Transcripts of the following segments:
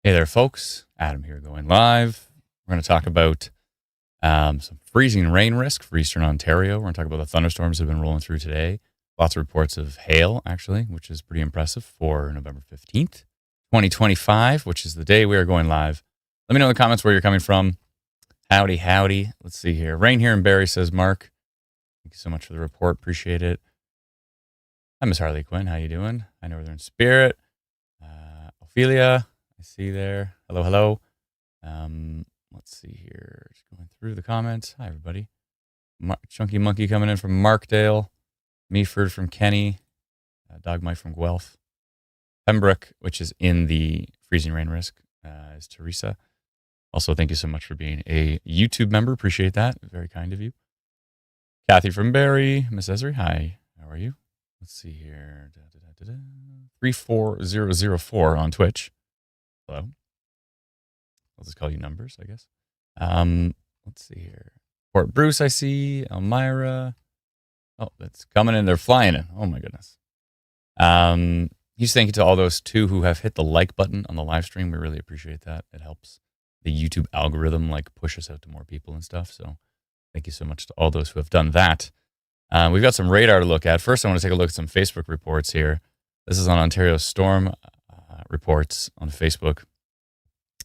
Hey there, folks. Adam here going live. We're going to talk about some freezing rain risk for Eastern Ontario. We're going to talk about the thunderstorms that have been rolling through today. Lots of reports of hail, actually, which is pretty impressive for November 15th, 2025, which is the day we are going live. Let me know in the comments where you're coming from. Howdy, howdy. Let's see here. Rain here in Barrie, says Mark. Thank you so much for the report. Appreciate it. Hi, Miss Harley Quinn. How you doing? Hi, Northern Spirit. Ophelia. I see you there. Hello, hello. Let's see here. Just going through the comments. Hi, everybody. Chunky Monkey coming in from Markdale. Meaford from Kenny. Dog Mike from Guelph. Pembroke, which is in the freezing rain risk, is Teresa. Also, thank you so much for being a YouTube member. Appreciate that. Very kind of you. Kathy from Barrie. Miss Esri, hi. How are you? Let's see here. 34004 on Twitch. Hello. I'll just call you numbers, I guess. Let's see here. Port Bruce, I see. Elmira. Oh, that's coming in. They're flying in. Oh, my goodness. Huge thank you to all those, too, who have hit the like button on the live stream. We really appreciate that. It helps the YouTube algorithm, push us out to more people and stuff. So thank you so much to all those who have done that. We've got some radar to look at. First, I want to take a look at some Facebook reports here. This is on Ontario Storm reports on Facebook.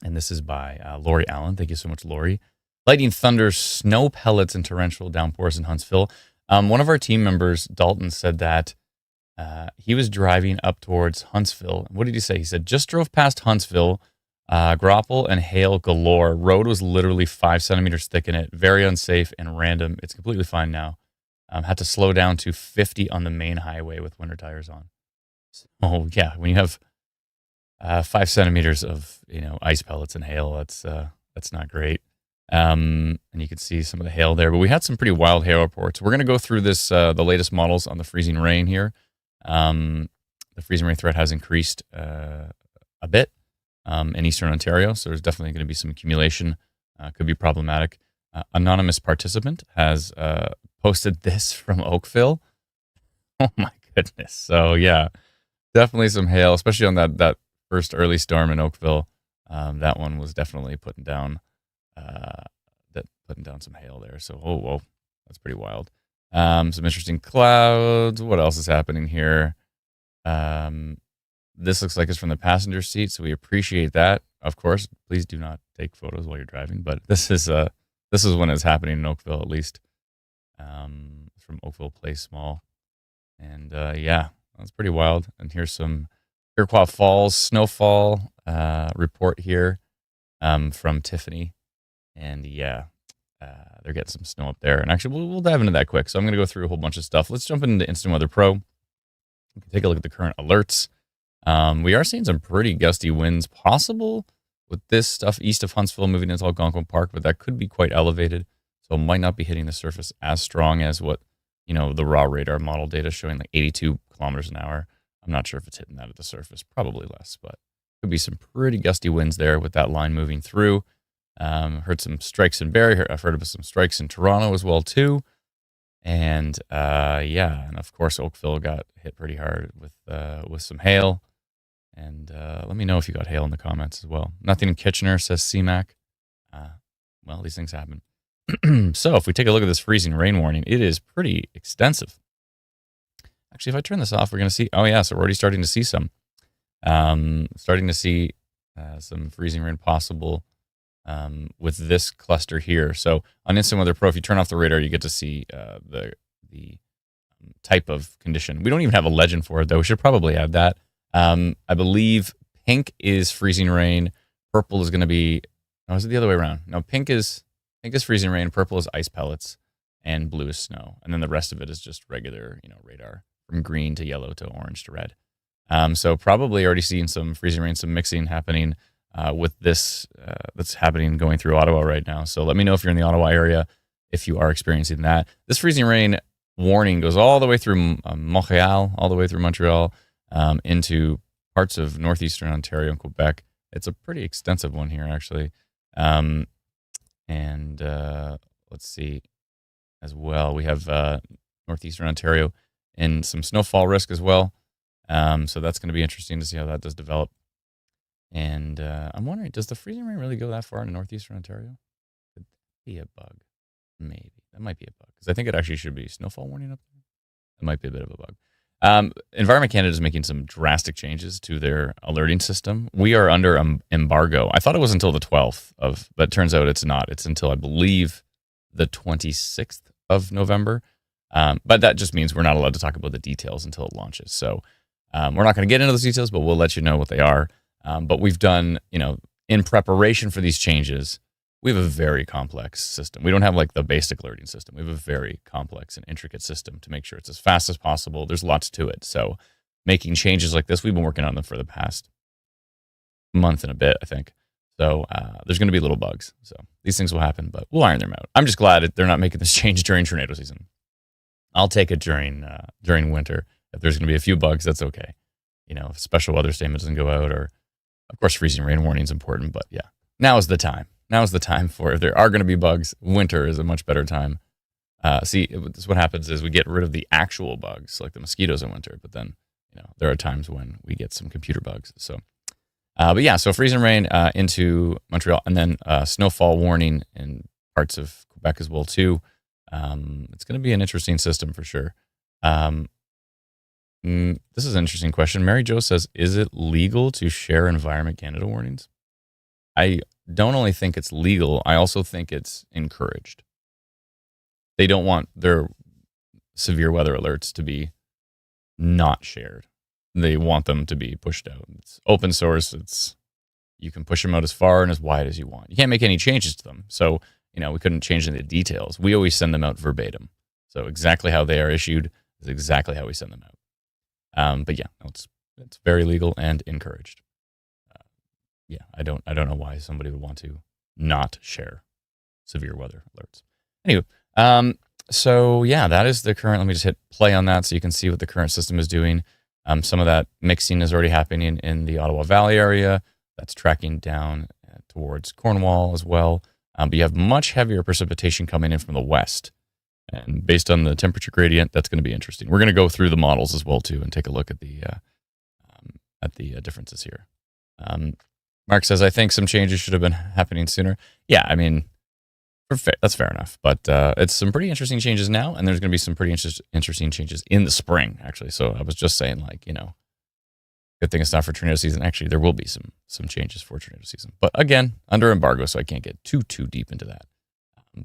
And this is by Lori Allen. Thank you so much, Lori. Lightning, thunder, snow pellets, and torrential downpours in Huntsville. One of our team members, Dalton, said that he was driving up towards Huntsville. What did he say? He said, just drove past Huntsville, grapple and hail galore. Road was literally 5 centimeters thick in it. Very unsafe and random. It's completely fine now. Had to slow down to 50 on the main highway with winter tires on. So, yeah, when you have 5 centimeters of ice pellets and hail, that's not great. And you can see some of the hail there. But we had some pretty wild hail reports. We're going to go through this the latest models on the freezing rain here. The freezing rain threat has increased a bit in Eastern Ontario, so there's definitely going to be some accumulation. Could be problematic. Anonymous participant has posted this from Oakville. Oh my goodness! So yeah, definitely some hail, especially on that first early storm in Oakville. That one was definitely putting down some hail there. So whoa, that's pretty wild. Some interesting clouds. What else is happening here? This looks like it's from the passenger seat, so we appreciate that. Of course, please do not take photos while you're driving, but this is when it's happening in Oakville, at least. From Oakville Place Mall. And yeah, that's pretty wild. And here's some Iroquois Falls snowfall report here from Tiffany. And yeah, they're getting some snow up there. And actually, we'll dive into that quick. So I'm going to go through a whole bunch of stuff. Let's jump into Instant Weather Pro. We can take a look at the current alerts. We are seeing some pretty gusty winds possible with this stuff east of Huntsville moving into Algonquin Park, but that could be quite elevated. So it might not be hitting the surface as strong as what, the raw radar model data showing 82 kilometers an hour. I'm not sure if it's hitting that at the surface, probably less, but could be some pretty gusty winds there with that line moving through. Heard some strikes in Barrie. I've heard of some strikes in Toronto as well too. And yeah, and of course Oakville got hit pretty hard with some hail. And let me know if you got hail in the comments as well. Nothing in Kitchener, says CMAC. Well, these things happen. So if we take a look at this freezing rain warning, it is pretty extensive. Actually, if I turn this off, we're going to see, oh yeah, so we're already starting to see some. Some freezing rain possible with this cluster here. So on Instant Weather Pro, if you turn off the radar, you get to see the type of condition. We don't even have a legend for it, though. We should probably add that. I believe pink is freezing rain. Purple is going to be, oh, is it the other way around? No, pink is freezing rain. Purple is ice pellets, and blue is snow. And then the rest of it is just regular, radar from green to yellow to orange to red. So probably already seeing some freezing rain, some mixing happening with this that's happening going through Ottawa right now. So let me know if you're in the Ottawa area, if you are experiencing that. This freezing rain warning goes all the way through Montreal, all the way through Montreal, into parts of northeastern Ontario and Quebec. It's a pretty extensive one here, actually. Let's see as well. We have northeastern Ontario and some snowfall risk as well. So that's going to be interesting to see how that does develop. And I'm wondering, does the freezing rain really go that far into northeastern Ontario? Could be a bug. Maybe. That might be a bug. Because I think it actually should be snowfall warning up there. It might be a bit of a bug. Environment Canada is making some drastic changes to their alerting system. We are under embargo. I thought it was until the 12th but it turns out it's not. It's until, I believe, the 26th of November. But that just means we're not allowed to talk about the details until it launches. So we're not going to get into those details, but we'll let you know what they are. But we've done, in preparation for these changes, we have a very complex system. We don't have like the basic alerting system. We have a very complex and intricate system to make sure it's as fast as possible. There's lots to it. So making changes like this, we've been working on them for the past month and a bit, I think. So there's going to be little bugs. So these things will happen, but we'll iron them out. I'm just glad that they're not making this change during tornado season. I'll take it during winter. If there's going to be a few bugs, that's okay. If special weather statement doesn't go out, or of course freezing rain warning is important, but yeah, now is the time. Now is the time for, if there are going to be bugs, winter is a much better time. What happens is we get rid of the actual bugs, like the mosquitoes in winter, but then, there are times when we get some computer bugs. So, but yeah, so freezing rain into Montreal, and then snowfall warning in parts of Quebec as well, too. It's going to be an interesting system for sure. This is an interesting question. Mary Jo says, is it legal to share Environment Canada warnings? I don't only think it's legal, I also think it's encouraged. They don't want their severe weather alerts to be not shared. They want them to be pushed out. It's open source. You can push them out as far and as wide as you want. You can't make any changes to them. So, we couldn't change any of the details. We always send them out verbatim. So exactly how they are issued is exactly how we send them out. But yeah, it's very legal and encouraged. Yeah, I don't know why somebody would want to not share severe weather alerts. Anyway, so yeah, that is the current. Let me just hit play on that so you can see what the current system is doing. Some of that mixing is already happening in the Ottawa Valley area. That's tracking down towards Cornwall as well. But you have much heavier precipitation coming in from the west. And based on the temperature gradient, that's going to be interesting. We're going to go through the models as well, too, and take a look at the differences here. Mark says, I think some changes should have been happening sooner. Yeah, I mean, that's fair enough. But it's some pretty interesting changes now, and there's going to be some pretty interesting changes in the spring, actually. So I was just saying, good thing it's not for tornado season. Actually, there will be some changes for tornado season. But again, under embargo, so I can't get too deep into that.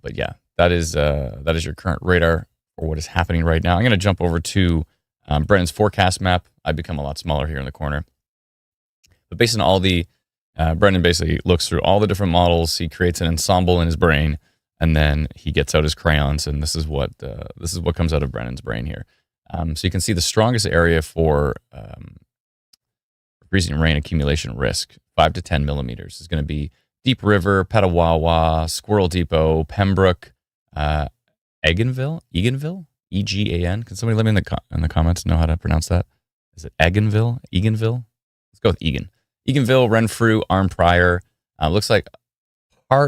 But yeah, that is your current radar for what is happening right now. I'm going to jump over to Brendan's forecast map. I've become a lot smaller here in the corner. But based on all the Brendan basically looks through all the different models. He creates an ensemble in his brain, and then he gets out his crayons, and this is what comes out of Brendan's brain here. So you can see the strongest area for freezing rain accumulation risk, 5 to 10 millimeters, is going to be Deep River, Petawawa, Squirrel Depot, Pembroke, Eganville, E-G-A-N. Can somebody let me in the comments know how to pronounce that? Is it Eganville? Let's go with Egan. Eganville, Renfrew, Arnprior. Looks like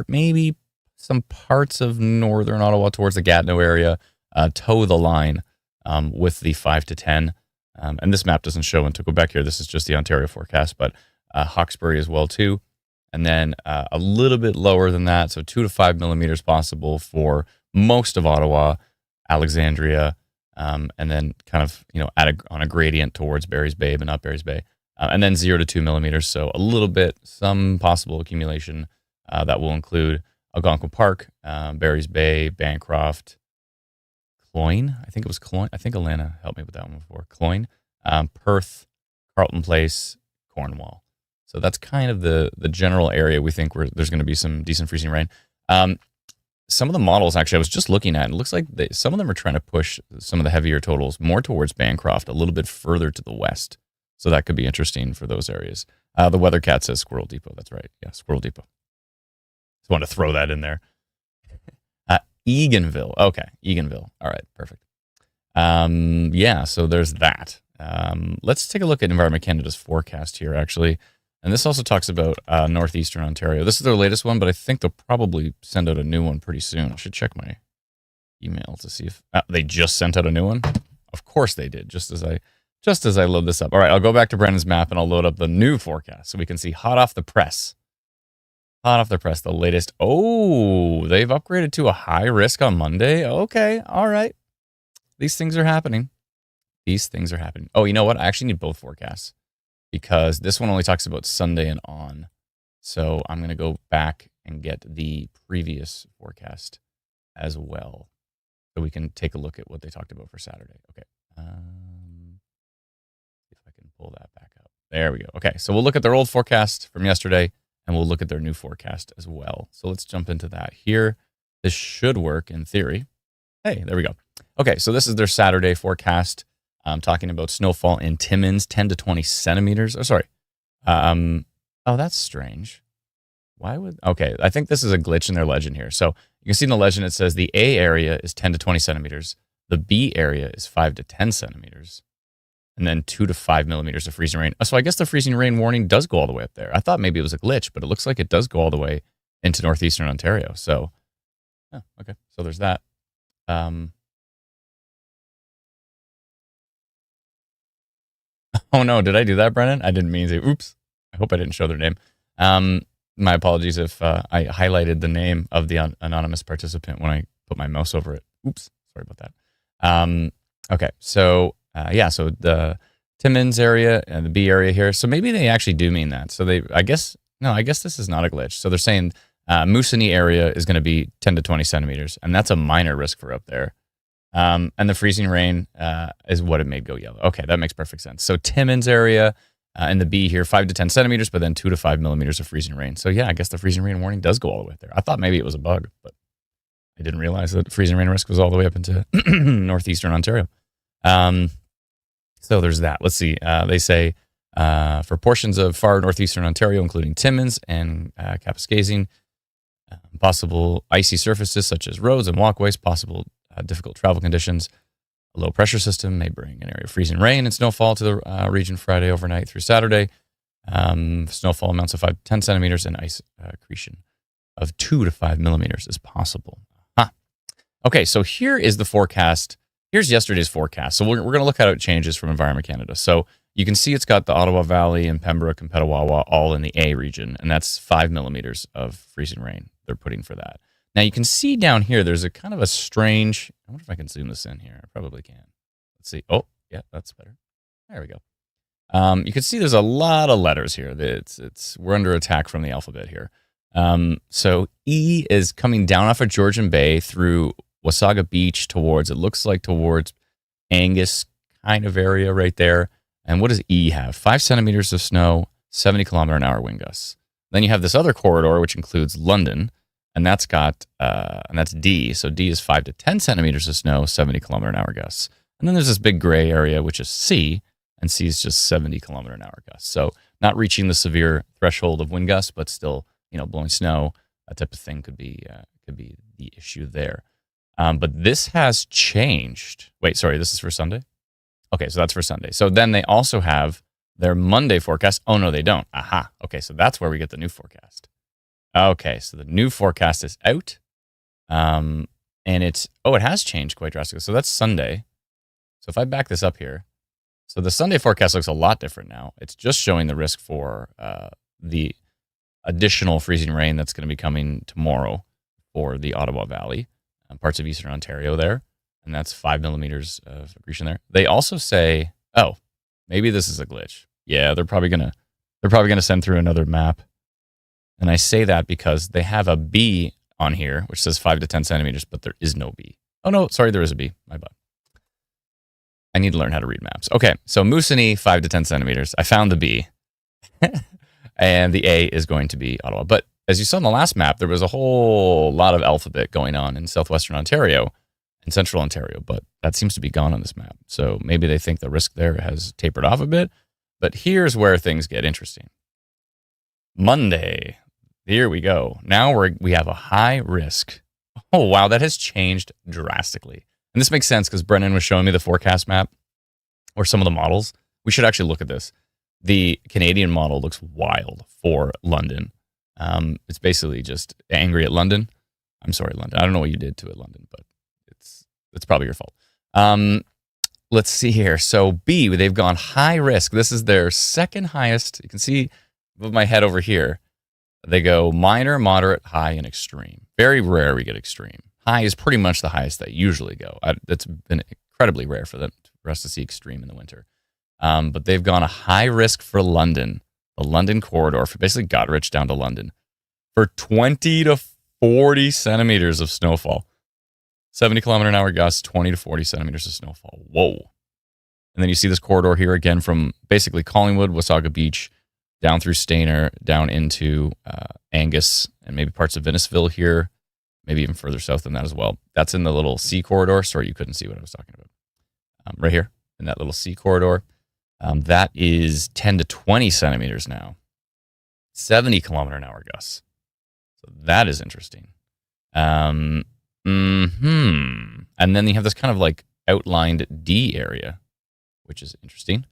maybe some parts of northern Ottawa towards the Gatineau area toe the line with the 5 to 10. And this map doesn't show into Quebec here. This is just the Ontario forecast, but Hawkesbury as well too. And then a little bit lower than that, so 2 to 5 millimeters possible for most of Ottawa, Alexandria, and then kind of on a gradient towards Barry's Bay, but not Barry's Bay. And then 0 to 2 millimeters, so a little bit, some possible accumulation that will include Algonquin Park, Barry's Bay, Bancroft, Cloyne. I think it was Cloyne. I think Alana helped me with that one before. Cloyne, Perth, Carleton Place, Cornwall. So that's kind of the general area we think there's going to be some decent freezing rain. Some of the models, actually, I was just looking at, it looks like some of them are trying to push some of the heavier totals more towards Bancroft, a little bit further to the west. So that could be interesting for those areas. The WeatherCat says Squirrel Depot. That's right. Yeah, Squirrel Depot. Just want to throw that in there. Eganville. Okay, Eganville. All right, perfect. Yeah, so there's that. Let's take a look at Environment Canada's forecast here, actually. And this also talks about northeastern Ontario. This is their latest one, but I think they'll probably send out a new one pretty soon. I should check my email to see if they just sent out a new one. Of course they did, just as I just as I load this up. All right, I'll go back to Brennan's map and I'll load up the new forecast so we can see hot off the press. Hot off the press, the latest. Oh, they've upgraded to a high risk on Monday. Okay, all right. These things are happening. These things are happening. Oh, you know what? I actually need both forecasts because this one only talks about Sunday and on. So I'm going to go back and get the previous forecast as well so we can take a look at what they talked about for Saturday. Okay. See if I can pull that back up. There we go. Okay, so we'll look at their old forecast from yesterday and we'll look at their new forecast as well. So let's jump into that here. This should work in theory. Hey, there we go. Okay, so this is their Saturday forecast. I'm talking about snowfall in Timmins, 10 to 20 centimeters. Oh, sorry. Oh, that's strange. Why would... Okay, I think this is a glitch in their legend here. So you can see in the legend it says the A area is 10 to 20 centimeters. The B area is 5 to 10 centimeters. And then 2 to 5 millimeters of freezing rain. So I guess the freezing rain warning does go all the way up there. I thought maybe it was a glitch, but it looks like it does go all the way into northeastern Ontario. So, oh, okay. So there's that. Oh no, did I do that, Brennan? I didn't mean to. Oops. I hope I didn't show their name. My apologies if I highlighted the name of the anonymous participant when I put my mouse over it. Oops. Sorry about that. Okay. So, yeah, so the Timmins area and the B area here. So maybe they actually do mean that. So I guess this is not a glitch. So they're saying Moosonee area is going to be 10 to 20 centimeters, and that's a minor risk for up there. And the freezing rain is what it made go yellow. Okay, that makes perfect sense. So Timmins area and the B here, 5 to 10 centimeters, but then 2 to 5 millimeters of freezing rain. So yeah, I guess the freezing rain warning does go all the way there. I thought maybe it was a bug, but I didn't realize that freezing rain risk was all the way up into northeastern Ontario. So there's that. Let's see. They say for portions of far northeastern Ontario, including Timmins and Kapuskasing, possible icy surfaces such as roads and walkways, possible difficult travel conditions. A low pressure system may bring an area of freezing rain and snowfall to the region Friday overnight through Saturday. Snowfall amounts of 5 to 10 centimeters and ice accretion of 2 to 5 millimeters is possible. Okay, so here is the forecast. Here's yesterday's forecast. So we're going to look at how it changes from Environment Canada. So you can see it's got the Ottawa Valley and Pembroke and Petawawa all in the A region, and that's 5 millimeters of freezing rain they're putting for that. Now you can see down here, there's a kind of a strange, I wonder if I can zoom this in here. I probably can. Let's see. Oh, yeah, that's better. There we go. You can see there's a lot of letters here. We're under attack from the alphabet here. So E is coming down off of Georgian Bay through Wasaga Beach towards Angus kind of area right there. And what does E have? 5 centimeters of snow, 70 kilometer an hour wind gusts. Then you have this other corridor, which includes London, and that's D. So D is 5 to 10 centimeters of snow, 70 kilometer an hour gusts. And then there's this big gray area, which is C, and C is just 70 kilometer an hour gusts. So not reaching the severe threshold of wind gusts, but still, blowing snow. That type of thing could be the issue there. But this has changed. Wait, sorry, this is for Sunday? Okay, so that's for Sunday. So then they also have their Monday forecast. Oh, no, they don't. Aha. Okay, so that's where we get the new forecast. Okay, so the new forecast is out. And it has changed quite drastically. So that's Sunday. So if I back this up here, so the Sunday forecast looks a lot different now. It's just showing the risk for the additional freezing rain that's going to be coming tomorrow for the Ottawa Valley. Parts of eastern Ontario there, and that's 5 millimeters of accretion there. They also say, oh, maybe this is a glitch. Yeah, they're probably gonna send through another map. And I say that because they have a B on here, which says 5 to 10 centimeters, but there is no B. Oh no, sorry, there is a B. My bad. I need to learn how to read maps. Okay, so Moosonee, 5 to 10 centimeters. I found the B. And the A is going to be Ottawa. But as you saw in the last map, there was a whole lot of alphabet going on in southwestern Ontario and central Ontario, but that seems to be gone on this map. So maybe they think the risk there has tapered off a bit. But here's where things get interesting. Monday, here we go. Now we have a high risk. Oh, wow, that has changed drastically. And this makes sense because Brennan was showing me the forecast map or some of the models. We should actually look at this. The Canadian model looks wild for London. It's basically just angry at London. I'm sorry, London. I don't know what you did to it, London, but it's probably your fault. let's see here. So B, they've gone high risk. This is their second highest. You can see above my head over here. They go minor, moderate, high, and extreme. Very rare we get extreme. High is pretty much the highest they usually go. That's been incredibly rare for us to see extreme in the winter. But they've gone a high risk for London, the London corridor, for basically Goderich down to London, for 20 to 40 centimeters of snowfall. 70 kilometer an hour gusts, 20 to 40 centimeters of snowfall. Whoa. And then you see this corridor here again from basically Collingwood, Wasaga Beach, down through Stayner, down into Angus, and maybe parts of Innisfil here, maybe even further south than that as well. That's in the little C corridor. Sorry, you couldn't see what I was talking about. Right here in that little C corridor. That is 10 to 20 centimeters now. 70 kilometer an hour gusts. So that is interesting. And then you have this kind of like outlined D area, which is interesting.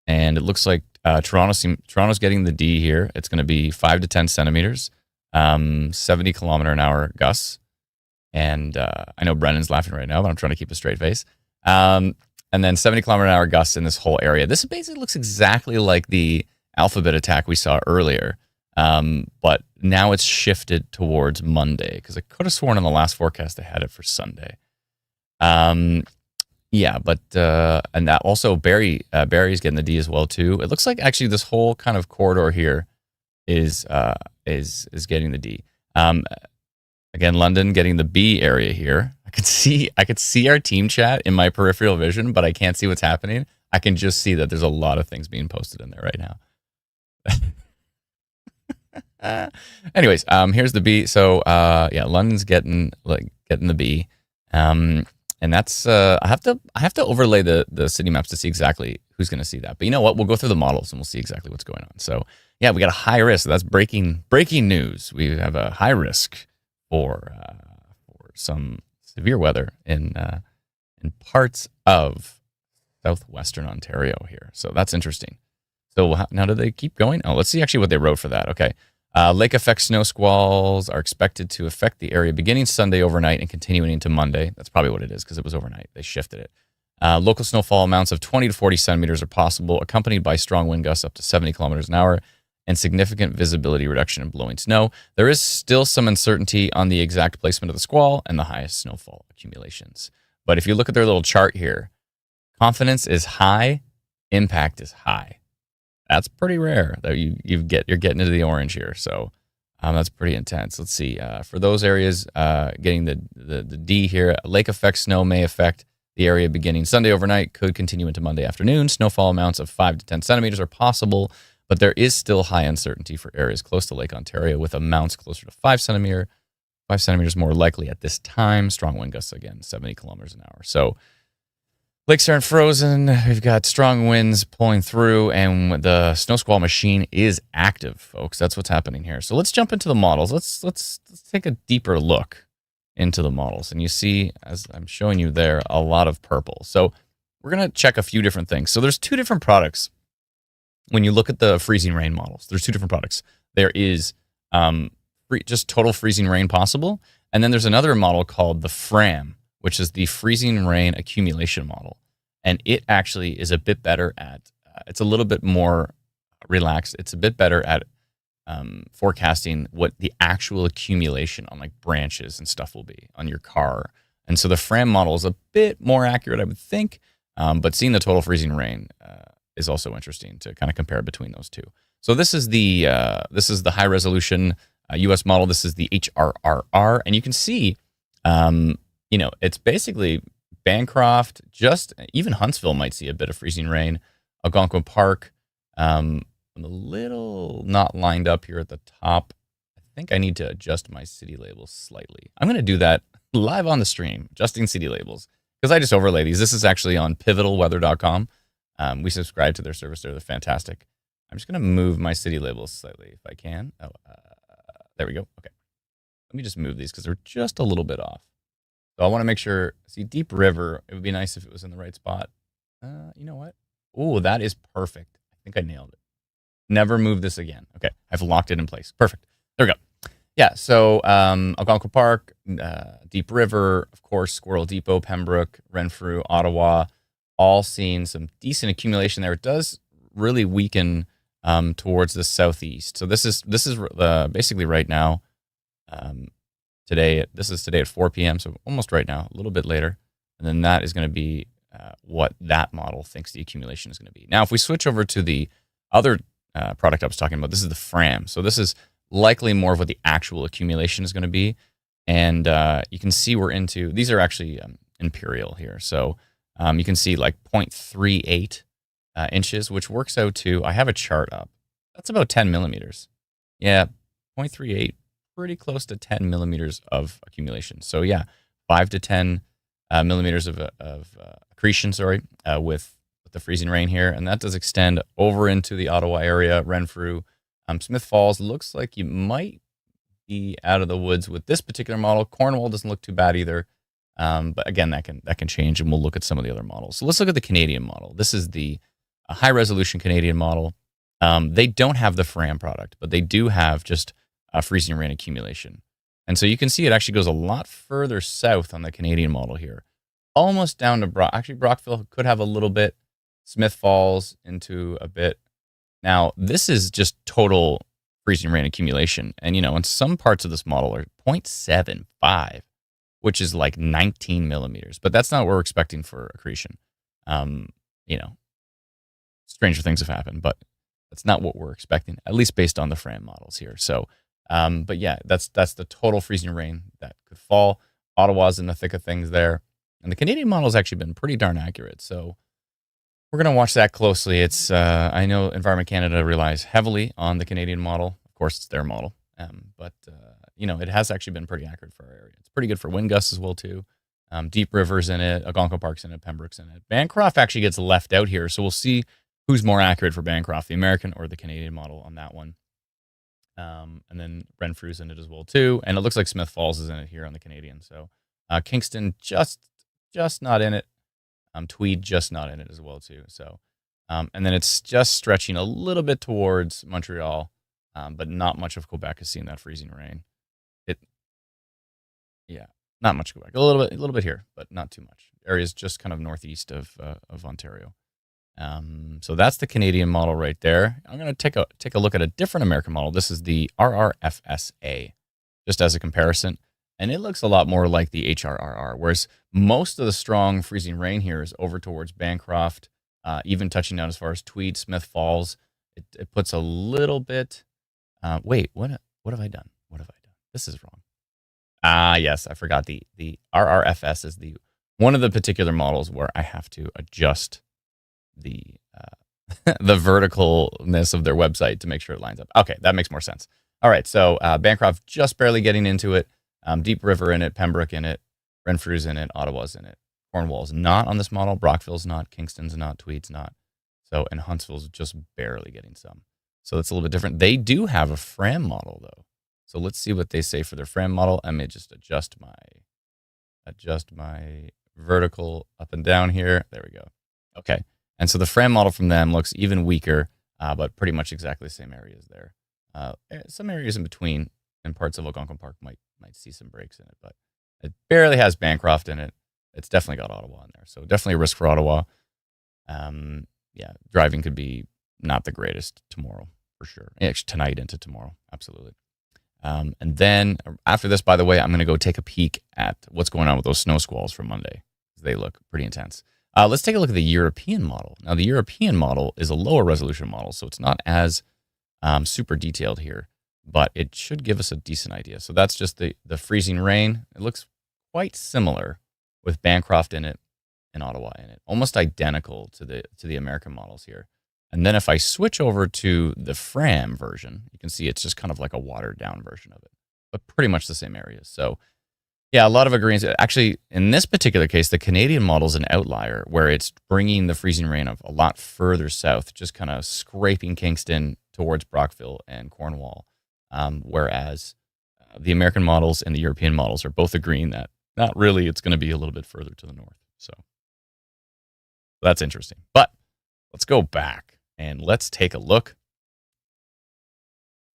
And it looks like Toronto's getting the D here. It's going to be 5 to 10 centimeters, 70 kilometer an hour gusts. And I know Brennan's laughing right now, but I'm trying to keep a straight face. And then 70 kilometer an hour gusts in this whole area. This basically looks exactly like the alphabet attack we saw earlier. But now it's shifted towards Monday, because I could have sworn in the last forecast they had it for Sunday. Yeah, but and that also Barry's getting the D as well too. It looks like actually this whole kind of corridor here is getting the D. Again, London getting the B area here. I could see our team chat in my peripheral vision, but I can't see what's happening. I can just see that there's a lot of things being posted in there right now. Anyways, here's the B. So yeah, London's getting the B. And that's I have to overlay the city maps to see exactly who's going to see that. But you know what? We'll go through the models and we'll see exactly what's going on. So yeah, we got a high risk. So that's breaking news. We have a high risk for some severe weather in parts of southwestern Ontario here. So that's interesting. So now do they keep going? Oh, let's see actually what they wrote for that. Okay. Lake effect snow squalls are expected to affect the area beginning Sunday overnight and continuing into Monday. That's probably what it is, because it was overnight. They shifted it. Local snowfall amounts of 20 to 40 centimeters are possible, accompanied by strong wind gusts up to 70 kilometers an hour and significant visibility reduction in blowing snow. There is still some uncertainty on the exact placement of the squall and the highest snowfall accumulations. But if you look at their little chart here, confidence is high, impact is high. That's pretty rare that you're getting into the orange here. So that's pretty intense. Let's see. For those areas, getting the D here, lake effect snow may affect the area beginning Sunday overnight, could continue into Monday afternoon. Snowfall amounts of 5 to 10 centimeters are possible, but there is still high uncertainty for areas close to Lake Ontario, with amounts closer to 5 centimeters more likely at this time. Strong wind gusts again, 70 kilometers an hour. So lakes aren't frozen. We've got strong winds pulling through, and the snow squall machine is active, folks. That's what's happening here. So let's jump into the models. Let's take a deeper look into the models. And you see, as I'm showing you there, a lot of purple. So we're going to check a few different things. So there's two different products. When you look at the freezing rain models, there's two different products. There is just total freezing rain possible. And then there's another model called the FRAM, which is the freezing rain accumulation model. And it actually is a bit better at, it's a little bit more relaxed. It's a bit better at forecasting what the actual accumulation on like branches and stuff will be on your car. And so the FRAM model is a bit more accurate, I would think. But seeing the total freezing rain is also interesting to kind of compare between those two. So this is the high resolution US model. This is the HRRR. And you can see, it's basically Bancroft, just even Huntsville might see a bit of freezing rain. Algonquin Park, I'm a little not lined up here at the top. I think I need to adjust my city labels slightly. I'm going to do that live on the stream, adjusting city labels, because I just overlay these. This is actually on pivotalweather.com. We subscribe to their service there. They're fantastic. I'm just going to move my city labels slightly if I can. Oh, there we go. Okay. Let me just move these because they're just a little bit off. So I want to make sure, see, Deep River, it would be nice if it was in the right spot. You know what? Oh, that is perfect. I think I nailed it. Never move this again. Okay, I've locked it in place. Perfect. There we go. Yeah, so Algonquin Park, Deep River, of course, Squirrel Depot, Pembroke, Renfrew, Ottawa, all seeing some decent accumulation there. It does really weaken towards the southeast. So this is basically right now. This is today at 4 p.m. So almost right now, a little bit later, and then that is going to be what that model thinks the accumulation is going to be. Now, if we switch over to the other product I was talking about, this is the FRAM. So this is likely more of what the actual accumulation is going to be, and you can see we're into, these are actually imperial here. So you can see like 0.38 inches, which works out to, I have a chart up. That's about 10 millimeters. Yeah, 0.38, pretty close to 10 millimeters of accumulation. So yeah, 5 to 10 millimeters of accretion, with the freezing rain here. And that does extend over into the Ottawa area, Renfrew. Smith Falls looks like you might be out of the woods with this particular model. Cornwall doesn't look too bad either. But again, that can change, and we'll look at some of the other models. So let's look at the Canadian model. This is the high-resolution Canadian model. They don't have the FRAM product, but they do have just freezing rain accumulation. And so you can see it actually goes a lot further south on the Canadian model here, almost down to actually Brockville could have a little bit, Smith Falls into a bit. Now, this is just total freezing rain accumulation. And, in some parts of this model are 0.75, which is like 19 millimeters. But that's not what we're expecting for accretion. Stranger things have happened, but that's not what we're expecting, at least based on the FRAM models here. So, but yeah, that's the total freezing rain that could fall. Ottawa's in the thick of things there. And the Canadian model has actually been pretty darn accurate. So we're going to watch that closely. It's I know Environment Canada relies heavily on the Canadian model. Of course, it's their model. But it has actually been pretty accurate for our area. It's pretty good for wind gusts as well, too. Deep River's in it. Algonquin Park's in it. Pembroke's in it. Bancroft actually gets left out here. So we'll see who's more accurate for Bancroft, the American or the Canadian model on that one. And then Renfrew's in it as well, too. And it looks like Smith Falls is in it here on the Canadian. So Kingston just not in it. Tweed just not in it as well, too. So, and then it's just stretching a little bit towards Montreal, but not much of Quebec is seeing that freezing rain. Not much Quebec. A little bit here, but not too much. Areas just kind of northeast of Ontario. So that's the Canadian model right there. I'm going to take a look at a different American model. This is the RRFSA, just as a comparison. And it looks a lot more like the HRRR, whereas most of the strong freezing rain here is over towards Bancroft, even touching down as far as Tweed, Smith Falls. It puts a little bit. Wait, what have I done? What have I done? This is wrong. Yes, I forgot. The RRFS is one of the particular models where I have to adjust the the verticalness of their website to make sure it lines up. Okay, that makes more sense. All right, so Bancroft just barely getting into it. Deep River in it, Pembroke in it, Renfrew's in it, Ottawa's in it. Cornwall's not on this model. Brockville's not. Kingston's not. Tweed's not. So, and Huntsville's just barely getting some. So that's a little bit different. They do have a FRAM model, though. So let's see what they say for their FRAM model. I may just adjust my vertical up and down here. There we go. Okay. And so the FRAM model from them looks even weaker, but pretty much exactly the same areas there. Some areas in between and parts of Algonquin Park might see some breaks in it, but it barely has Bancroft in it. It's definitely got Ottawa in there. So definitely a risk for Ottawa. Driving could be not the greatest tomorrow for sure. Actually, tonight into tomorrow. Absolutely. And then after this, by the way, I'm going to go take a peek at what's going on with those snow squalls from Monday. They look pretty intense. Let's take a look at the European model. Now, the European model is a lower resolution model, so it's not as super detailed here, but it should give us a decent idea. So that's just the freezing rain. It looks quite similar with Bancroft in it and Ottawa in it, almost identical to the American models here. And then if I switch over to the FRAM version, you can see it's just kind of like a watered down version of it, but pretty much the same areas. So yeah, a lot of agreements. Actually, in this particular case, the Canadian model is an outlier where it's bringing the freezing rain of a lot further south, just kind of scraping Kingston towards Brockville and Cornwall. Whereas the American models and the European models are both agreeing that not really, it's going to be a little bit further to the north. So that's interesting. But let's go back and let's take a look.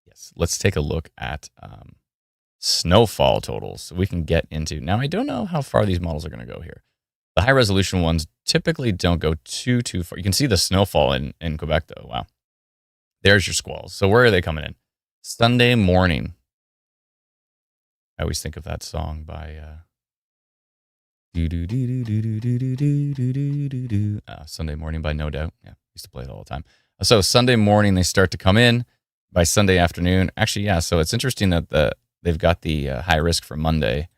Yes, let's take a look at snowfall totals so we can get into. Now, I don't know how far these models are going to go here. The high resolution ones typically don't go too far. You can see the snowfall in Quebec, though. Wow. There's your squalls. So where are they coming in? Sunday morning. I always think of that song by Sunday Morning by No Doubt. Yeah, used to play it all the time. So Sunday morning they start to come in. By Sunday afternoon, actually, yeah. So it's interesting that they've got the high risk for Monday,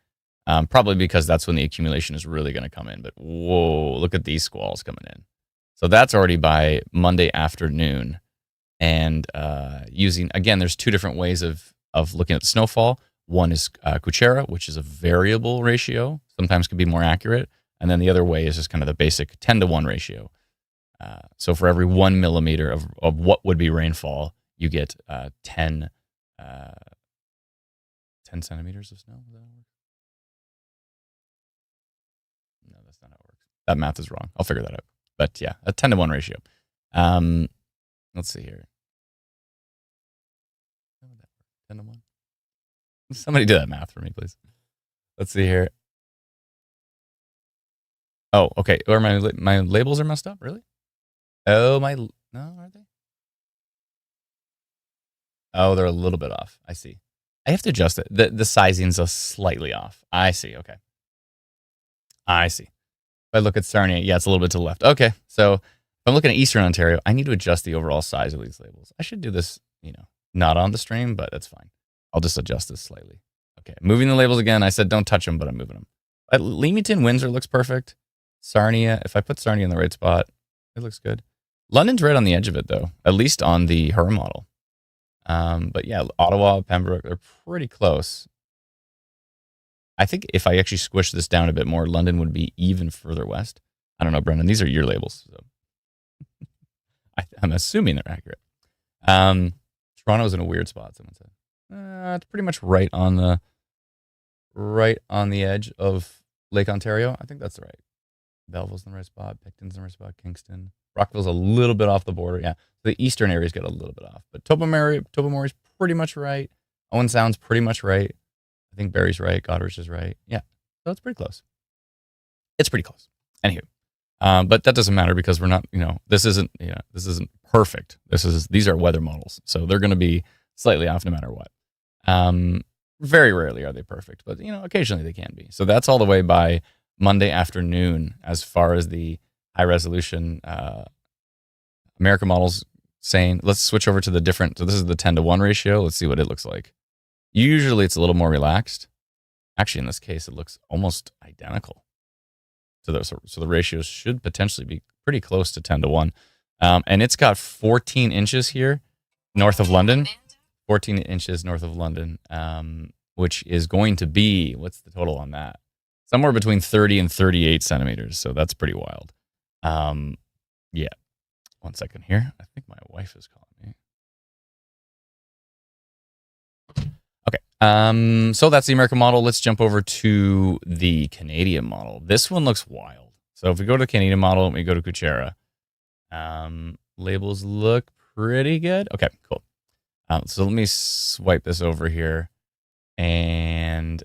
probably because that's when the accumulation is really going to come in. But whoa, look at these squalls coming in. So that's already by Monday afternoon. And using, again, there's two different ways of looking at the snowfall. One is Kuchera, which is a variable ratio, sometimes can be more accurate. And then the other way is just kind of the basic 10-to-1 ratio. So for every 1 millimeter of what would be rainfall, you get 10 centimeters of snow. Is that how it works? No, that's not how it works. That math is wrong. I'll figure that out. But yeah, a 10-to-1 ratio. Let's see here. 10-to-1. Somebody do that math for me, please. Let's see here. Oh, okay. Or my labels are messed up. Really? Oh, no, are they? Oh, they're a little bit off. I see. I have to adjust it. The sizing's a slightly off. I see. Okay. I see. If I look at Sarnia, yeah, it's a little bit to the left. Okay. So if I'm looking at Eastern Ontario, I need to adjust the overall size of these labels. I should do this, not on the stream, but that's fine. I'll just adjust this slightly. Okay. Moving the labels again. I said don't touch them, but I'm moving them. Leamington, Windsor looks perfect. Sarnia, if I put Sarnia in the right spot, it looks good. London's right on the edge of it, though, at least on the HER model. But yeah, Ottawa, Pembroke, they're pretty close. I think if I actually squish this down a bit more, London would be even further west. I don't know, Brendan. These are your labels. So I'm assuming they're accurate. Toronto's in a weird spot, someone said. It's pretty much right on the edge of Lake Ontario. I think that's right. Belleville's in the right spot. Picton's in the right spot. Kingston. Rockville's a little bit off the border. Yeah. The eastern areas get a little bit off. But Tobermory's pretty much right. Owen Sound's pretty much right. I think Barrie's right. Goderich is right. Yeah. So it's pretty close. It's pretty close. Anywho. But that doesn't matter because we're not, this isn't perfect. These are weather models. So they're going to be slightly off no matter what. Very rarely are they perfect, but occasionally they can be. So that's all the way by Monday afternoon as far as the high resolution America models saying. Let's switch over to the different. So this is the 10-to-1 ratio. Let's see what it looks like. Usually it's a little more relaxed. Actually, in this case, it looks almost identical. So the ratios should potentially be pretty close to 10-to-1. And it's got 14 inches here north of London. 14 inches north of London, which is going to be, what's the total on that? Somewhere between 30 and 38 centimeters. So that's pretty wild. Yeah. 1 second here. I think my wife is calling me. Okay. So that's the American model. Let's jump over to the Canadian model. This one looks wild. So if we go to the Canadian model and we go to Kuchera, labels look pretty good. Okay, cool. So let me swipe this over here. And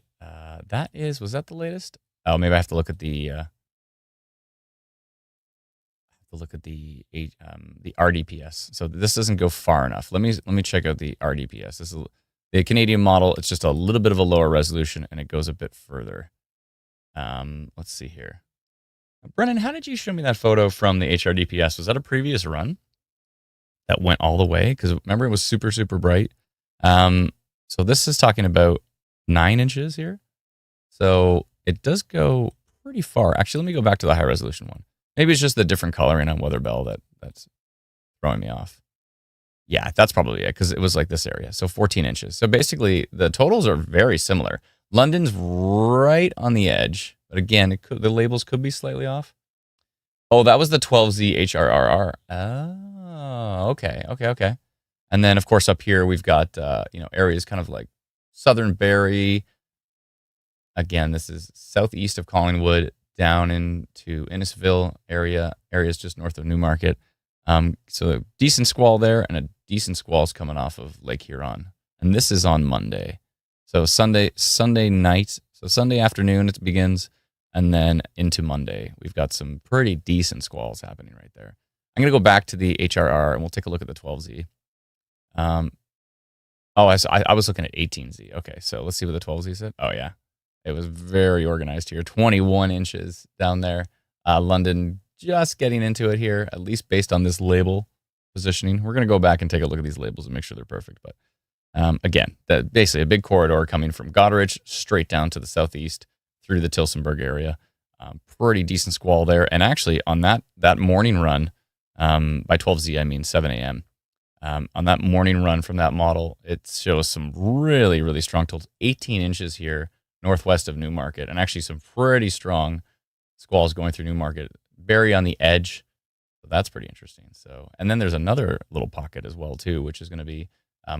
was that the latest? Oh, maybe I have to look at the RDPS. So this doesn't go far enough. Let me check out the RDPS. This is the Canadian model. It's just a little bit of a lower resolution, and it goes a bit further. Let's see here. Brennan, how did you show me that photo from the HRDPS? Was that a previous run that went all the way? Because remember, it was super, super bright. So this is talking about 9 inches here. So it does go pretty far. Actually, let me go back to the high resolution one. Maybe it's just the different coloring on Weather Bell that's throwing me off. Yeah, that's probably it, because it was like this area. So 14 inches. So basically, the totals are very similar. London's right on the edge. But again, the labels could be slightly off. Oh, that was the 12Z HRRR. Oh, okay. And then, of course, up here, we've got, areas kind of like Southern Barrie. Again, this is southeast of Collingwood, down into Innisfil areas just north of Newmarket. So a decent squall there, and a decent squall's coming off of Lake Huron. And this is on Monday. So Sunday night, so Sunday afternoon it begins. and then into Monday, we've got some pretty decent squalls happening right there. I'm going to go back to the HRR, and we'll take a look at the 12Z. I was looking at 18Z. Okay, so let's see what the 12Z said. Oh, yeah. It was very organized here. 21 inches down there. London just getting into it here, at least based on this label positioning. We're going to go back and take a look at these labels and make sure they're perfect. But again, basically a big corridor coming from Goderich straight down to the southeast through the Tilsonburg area. Pretty decent squall there. And actually, on that morning run, by 12Z, I mean 7 a.m., on that morning run from that model, it shows some really, really strong tilts. 18 inches here northwest of Newmarket, and actually some pretty strong squalls going through Newmarket. Barry on the edge, so that's pretty interesting. So, and then there's another little pocket as well too, which is going to be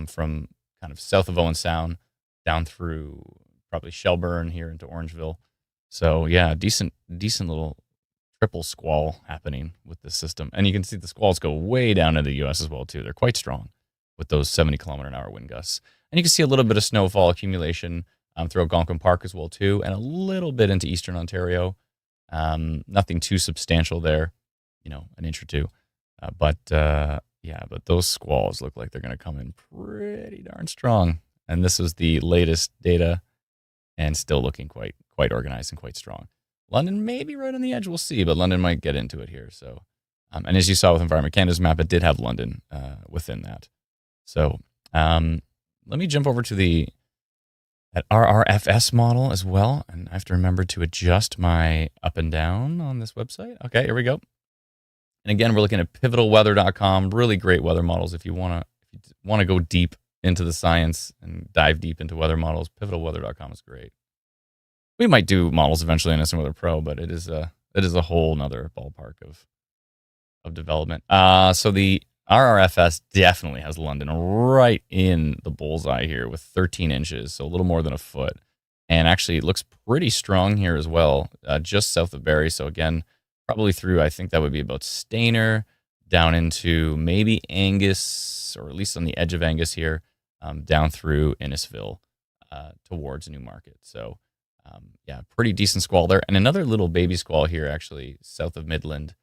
from kind of south of Owen Sound down through probably Shelburne here into Orangeville. So yeah, decent little triple squall happening with this system. And you can see the squalls go way down into the U.S. as well, too. They're quite strong with those 70-kilometer-an-hour wind gusts. And you can see a little bit of snowfall accumulation through Algonquin Park as well, too, and a little bit into eastern Ontario. Nothing too substantial there, an inch or two. But those squalls look like they're going to come in pretty darn strong. And this is the latest data and still looking quite organized and quite strong. London may be right on the edge. We'll see, but London might get into it here. So, and as you saw with Environment Canada's map, it did have London within that. So let me jump over to that RRFS model as well. And I have to remember to adjust my up and down on this website. Okay, here we go. And again, we're looking at pivotalweather.com. Really great weather models. If you want to go deep into the science and dive deep into weather models, pivotalweather.com is great. We might do models eventually in SM Weather Pro, but it is a whole nother ballpark of development. So the RRFS definitely has London right in the bullseye here with 13 inches, so a little more than a foot. And actually, it looks pretty strong here as well, just south of Barrie. So again, probably through, I think that would be about Stayner, down into maybe Angus, or at least on the edge of Angus here, down through Innisfil towards Newmarket. So pretty decent squall there. And another little baby squall here, actually, south of Midland,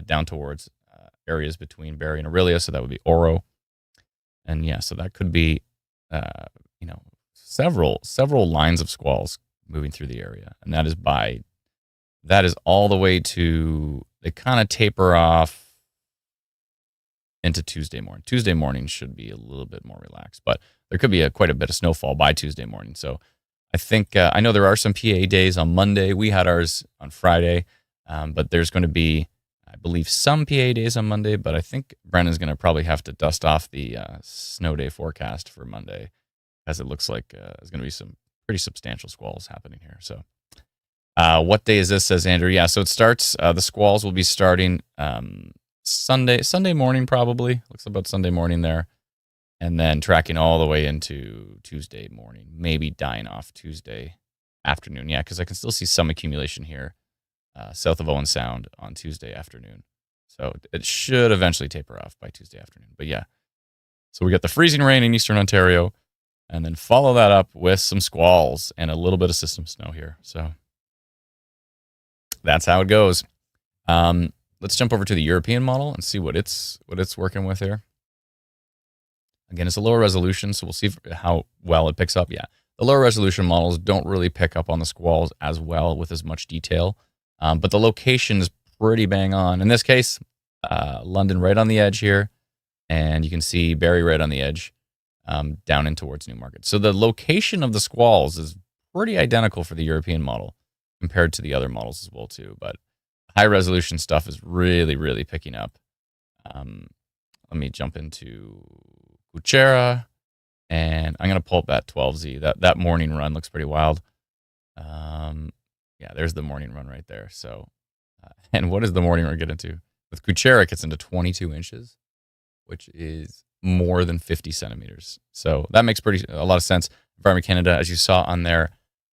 down towards areas between Barrie and Orillia. So that would be Oro. And so that could be, several lines of squalls moving through the area. And that is all the way to, they kind of taper off into Tuesday morning. Tuesday morning should be a little bit more relaxed, but there could be quite a bit of snowfall by Tuesday morning. So I think, I know there are some PA days on Monday. We had ours on Friday, but there's going to be, I believe, some PA days on Monday, but I think Brennan's going to probably have to dust off the snow day forecast for Monday, as it looks like there's going to be some pretty substantial squalls happening here. So what day is this, says Andrew? Yeah, so it starts, the squalls will be starting Sunday morning probably. Looks about Sunday morning there. And then tracking all the way into Tuesday morning, maybe dying off Tuesday afternoon. Yeah, because I can still see some accumulation here south of Owen Sound on Tuesday afternoon. So it should eventually taper off by Tuesday afternoon. But yeah, so we got the freezing rain in eastern Ontario, and then follow that up with some squalls and a little bit of system snow here. So that's how it goes. Let's jump over to the European model and see what it's working with here. Again, it's a lower resolution, so we'll see how well it picks up. Yeah, the lower resolution models don't really pick up on the squalls as well with as much detail, but the location is pretty bang on. In this case, London right on the edge here, and you can see Barrie right on the edge down in towards Newmarket. So the location of the squalls is pretty identical for the European model compared to the other models as well too, but high resolution stuff is really, really picking up. Let me jump into Kuchera, and I'm going to pull up that 12Z. That morning run looks pretty wild. There's the morning run right there. So, and what does the morning run get into? With Kuchera, it gets into 22 inches, which is more than 50 centimeters. So that makes a lot of sense. Environment Canada, as you saw on their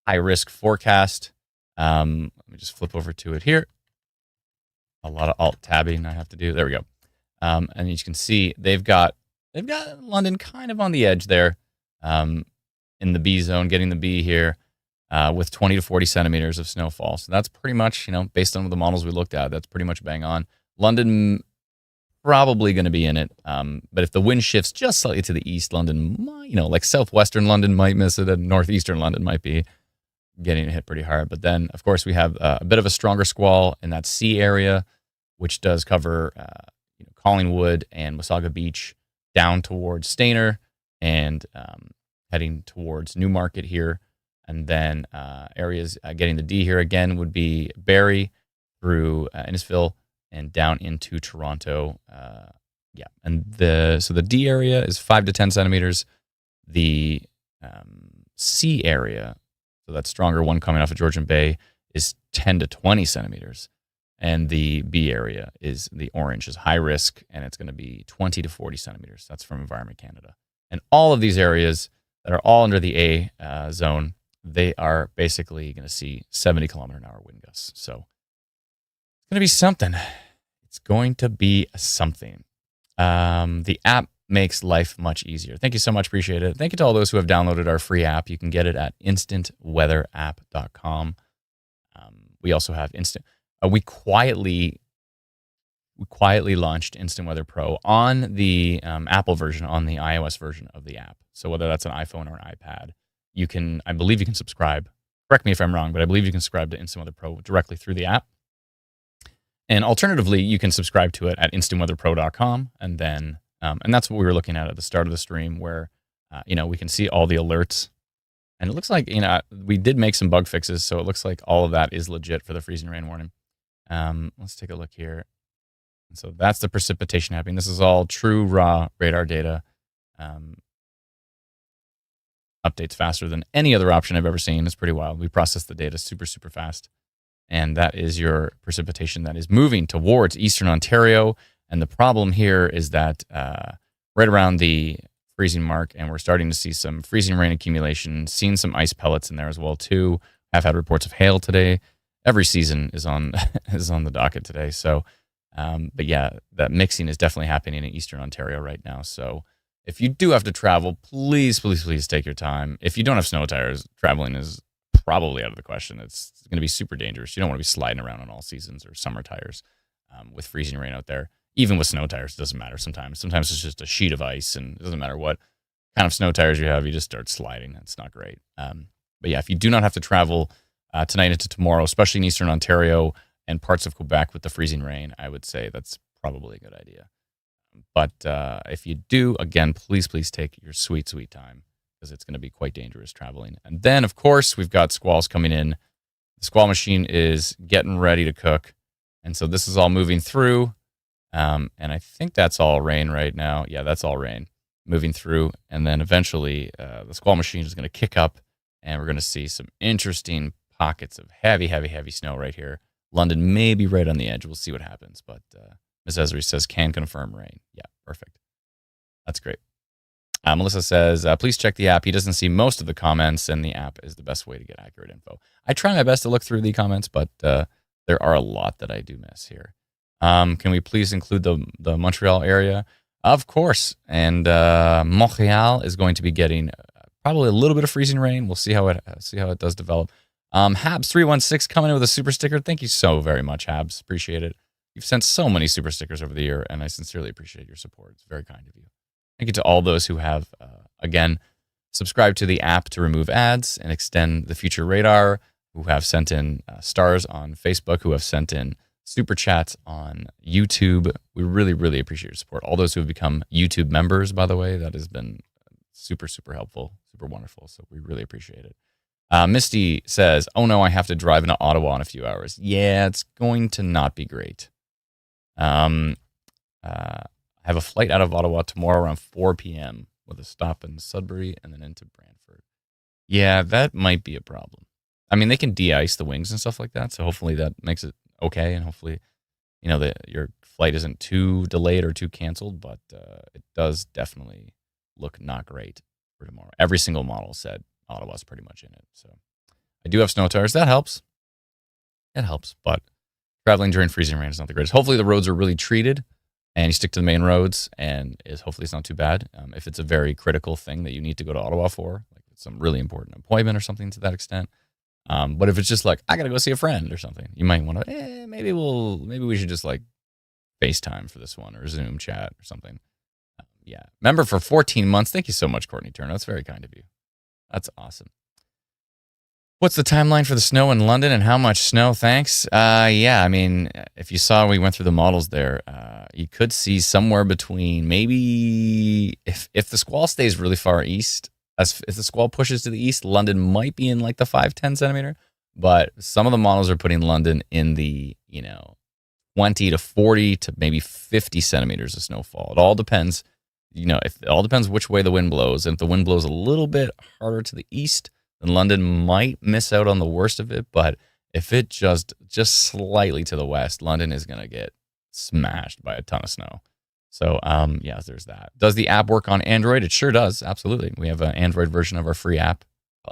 high-risk forecast, let me just flip over to it here. A lot of alt-tabbing I have to do. There we go. And as you can see, they've got London kind of on the edge there, in the B zone, getting the B here. with 20 to 40 centimeters of snowfall. So that's pretty much, based on the models we looked at, that's pretty much bang on. London probably going to be in it. But if the wind shifts just slightly to the east, London, like southwestern London might miss it, and northeastern London might be getting hit pretty hard. But then, of course, we have a bit of a stronger squall in that sea area, which does cover Collingwood and Wasaga Beach down towards Stainer and heading towards Newmarket here. And then areas getting the D here again would be Barrie through Innisfil and down into Toronto. And the D area is 5 to 10 centimeters. The C area, so that stronger one coming off of Georgian Bay, is 10 to 20 centimeters. And the B area is the orange, is high risk, and it's going to be 20 to 40 centimeters. That's from Environment Canada. And all of these areas that are all under the A zone, they are basically going to see 70 kilometer an hour wind gusts. So it's going to be something. It's going to be something. The app makes life much easier. Thank you so much. Appreciate it. Thank you to all those who have downloaded our free app. You can get it at instantweatherapp.com. We also have we quietly launched Instant Weather Pro on the Apple version, on the iOS version of the app. So whether that's an iPhone or an iPad, I believe you can subscribe. Correct me if I'm wrong, but I believe you can subscribe to Instant Weather Pro directly through the app. And alternatively, you can subscribe to it at instantweatherpro.com. And then, and that's what we were looking at the start of the stream, where, we can see all the alerts. And it looks like, we did make some bug fixes. So it looks like all of that is legit for the freezing rain warning. Let's take a look here. And so that's the precipitation happening. This is all true raw radar data. Updates faster than any other option I've ever seen. It's pretty wild. We process the data super, super fast. And that is your precipitation that is moving towards eastern Ontario. And the problem here is that right around the freezing mark, and we're starting to see some freezing rain accumulation, seeing some ice pellets in there as well too. I've had reports of hail today. Every season is on the docket today. So, but yeah, that mixing is definitely happening in eastern Ontario right now. So if you do have to travel, please, please, please take your time. If you don't have snow tires, traveling is probably out of the question. It's going to be super dangerous. You don't want to be sliding around on all seasons or summer tires with freezing rain out there. Even with snow tires, it doesn't matter sometimes. Sometimes it's just a sheet of ice, and it doesn't matter what kind of snow tires you have. You just start sliding. That's not great. But yeah, if you do not have to travel tonight into tomorrow, especially in eastern Ontario and parts of Quebec with the freezing rain, I would say that's probably a good idea. But if you do, again, please, please take your sweet, sweet time, because it's going to be quite dangerous traveling. And then, of course, we've got squalls coming in. The squall machine is getting ready to cook. And so this is all moving through. And I think that's all rain right now. Yeah, that's all rain moving through. And then eventually the squall machine is going to kick up, and we're going to see some interesting pockets of heavy, heavy, heavy snow right here. London may be right on the edge. We'll see what happens. But Ms. Esri says, can confirm rain. Yeah, perfect. That's great. Melissa says, please check the app. He doesn't see most of the comments, and the app is the best way to get accurate info. I try my best to look through the comments, but there are a lot that I do miss here. Can we please include the Montreal area? Of course. And Montreal is going to be getting probably a little bit of freezing rain. We'll see how it does develop. Habs316 coming in with a super sticker. Thank you so very much, Habs. Appreciate it. You've sent so many super stickers over the year, and I sincerely appreciate your support. It's very kind of you. Thank you to all those who have, again, subscribed to the app to remove ads and extend the future radar, who have sent in stars on Facebook, who have sent in super chats on YouTube. We really, really appreciate your support. All those who have become YouTube members, by the way, that has been super, super helpful, super wonderful. So we really appreciate it. Misty says, oh no, I have to drive into Ottawa in a few hours. Yeah, it's going to not be great. I have a flight out of Ottawa tomorrow around 4 p.m. with a stop in Sudbury and then into Brantford. Yeah, that might be a problem. I mean, they can de-ice the wings and stuff like that, so hopefully that makes it okay, and hopefully, your flight isn't too delayed or too canceled, but it does definitely look not great for tomorrow. Every single model said Ottawa's pretty much in it, so I do have snow tires. That helps. It helps, but traveling during freezing rain is not the greatest. Hopefully the roads are really treated, and you stick to the main roads, and hopefully it's not too bad. If it's a very critical thing that you need to go to Ottawa for, like some really important appointment or something to that extent, But if it's just like, I got to go see a friend or something, you might want to, maybe we should just like FaceTime for this one or Zoom chat or something. Yeah. Member for 14 months. Thank you so much, Courtney Turner. That's very kind of you. That's awesome. What's the timeline for the snow in London and how much snow? Thanks. Yeah, I mean, if you saw we went through the models there, you could see somewhere between maybe if the squall stays really far east, if the squall pushes to the east, London might be in like the 5-10 centimeter. But some of the models are putting London in the 20 to 40 to maybe 50 centimeters of snowfall. It all depends. It all depends which way the wind blows. And if the wind blows a little bit harder to the east, then London might miss out on the worst of it. But if it just slightly to the west, London is going to get smashed by a ton of snow. So, yeah, there's that. Does the app work on Android? It sure does. Absolutely. We have an Android version of our free app.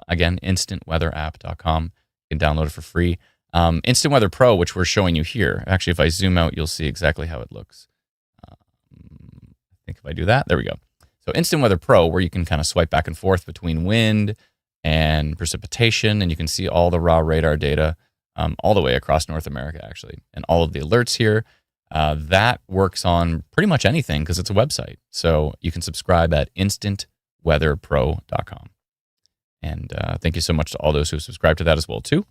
Again, instantweatherapp.com. You can download it for free. Instant Weather Pro, which we're showing you here. Actually, if I zoom out, you'll see exactly how it looks. I think if I do that, there we go. So Instant Weather Pro, where you can kind of swipe back and forth between wind and precipitation, and you can see all the raw radar data all the way across North America, actually, and all of the alerts here. That works on pretty much anything because it's a website. So you can subscribe at instantweatherpro.com. And thank you so much to all those who subscribe to that as well, too.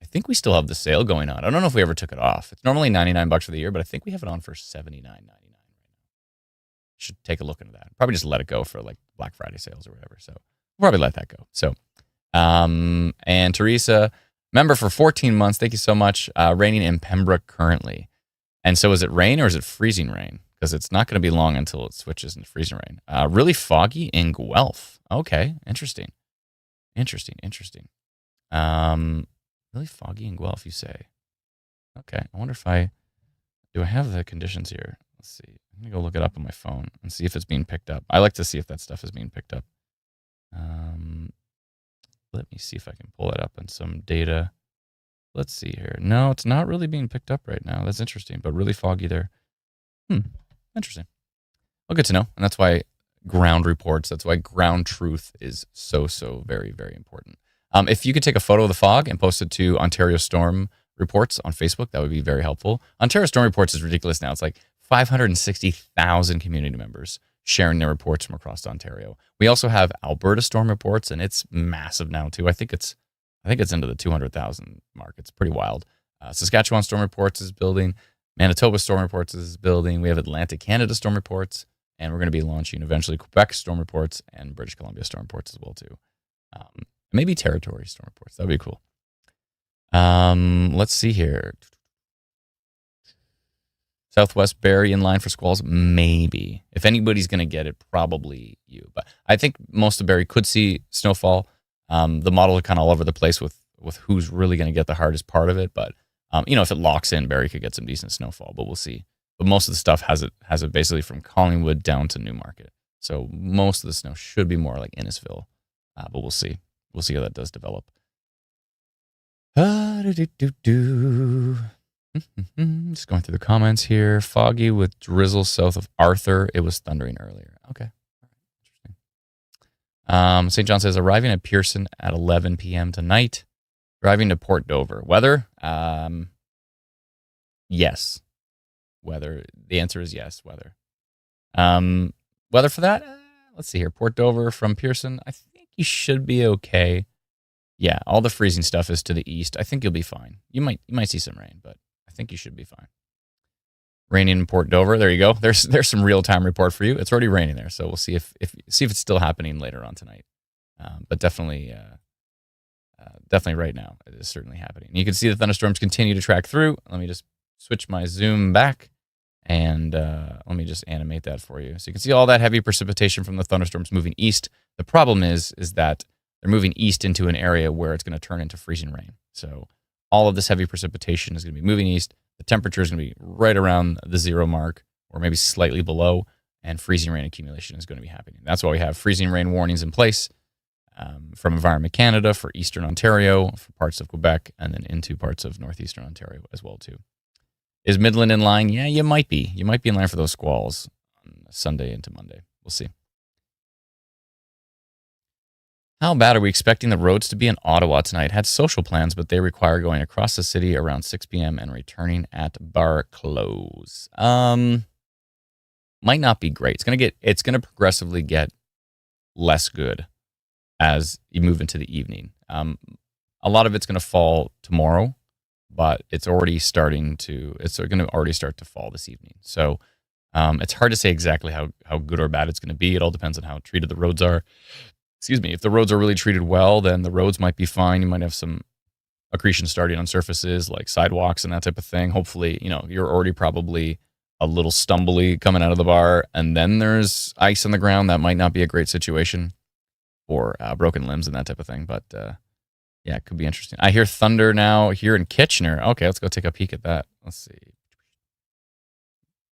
I think we still have the sale going on. I don't know if we ever took it off. It's normally $99 for the year, but I think we have it on for $79.99 right now. Should take a look into that. Probably just let it go for like Black Friday sales or whatever. So we'll probably let that go. So, and Teresa, member for 14 months. Thank you so much. Raining in Pembroke currently. And so is it rain or is it freezing rain? Because it's not going to be long until it switches into freezing rain. Really foggy in Guelph. Okay, interesting. Really foggy in Guelph, you say? Okay, I wonder if do I have the conditions here? Let's see. I'm going to go look it up on my phone and see if it's being picked up. I like to see if that stuff is being picked up. Let me see if I can pull it up on some data. Let's see here. No, it's not really being picked up right now. That's interesting, but really foggy there. Interesting. Well, good to know. And that's why ground reports, that's why ground truth is so very, very important. If you could take a photo of the fog and post it to Ontario Storm Reports on Facebook, that would be very helpful. Ontario Storm Reports is ridiculous now. It's like 560,000 community members sharing their reports from across Ontario. We also have Alberta Storm Reports, and it's massive now too. I think it's into the 200,000 mark. It's pretty wild. Saskatchewan Storm Reports is building. Manitoba Storm Reports is building. We have Atlantic Canada Storm Reports, and we're going to be launching eventually Quebec Storm Reports and British Columbia Storm Reports as well too. Maybe Territory Storm Reports. That would be cool. Let's see here. Southwest Barrie in line for squalls? Maybe. If anybody's going to get it, probably you. But I think most of Barrie could see snowfall. The model are kind of all over the place with who's really going to get the hardest part of it. But, if it locks in, Barrie could get some decent snowfall, but we'll see. But most of the stuff has it basically from Collingwood down to Newmarket. So most of the snow should be more like Innisfil. But we'll see. We'll see how that does develop. Just going through the comments here. Foggy with drizzle south of Arthur. It was thundering earlier. Okay. Interesting. St. John says, arriving at Pearson at 11 p.m. tonight. Driving to Port Dover. Weather? Yes. Weather. The answer is yes, weather. Weather for that? Let's see here. Port Dover from Pearson. I think you should be okay. Yeah, all the freezing stuff is to the east. I think you'll be fine. You might see some rain, but I think you should be fine. Raining in Port Dover. There you go. There's some real-time report for you. It's already raining there, so we'll see if it's still happening later on tonight. But definitely right now, it is certainly happening. You can see the thunderstorms continue to track through. Let me just switch my zoom back, and let me just animate that for you. So you can see all that heavy precipitation from the thunderstorms moving east. The problem is that they're moving east into an area where it's going to turn into freezing rain. So all of this heavy precipitation is going to be moving east. The temperature is going to be right around the 0 mark or maybe slightly below, and freezing rain accumulation is going to be happening. That's why we have freezing rain warnings in place from Environment Canada for Eastern Ontario, for parts of Quebec, and then into parts of Northeastern Ontario as well too. Is Midland in line? Yeah, you might be. You might be in line for those squalls on Sunday into Monday. We'll see. How bad are we expecting the roads to be in Ottawa tonight? Had social plans, but they require going across the city around 6 p.m. and returning at bar close. Might not be great. It's gonna progressively get less good as you move into the evening. A lot of it's gonna fall tomorrow, but it's going to already start to fall this evening. So it's hard to say exactly how good or bad it's going to be. It all depends on how treated the roads are. Excuse me. If the roads are really treated well, then the roads might be fine. You might have some accretion starting on surfaces like sidewalks and that type of thing. Hopefully, you're already probably a little stumbly coming out of the bar, and then there's ice on the ground. That might not be a great situation for broken limbs and that type of thing. But yeah, it could be interesting. I hear thunder now here in Kitchener. Okay, let's go take a peek at that. Let's see.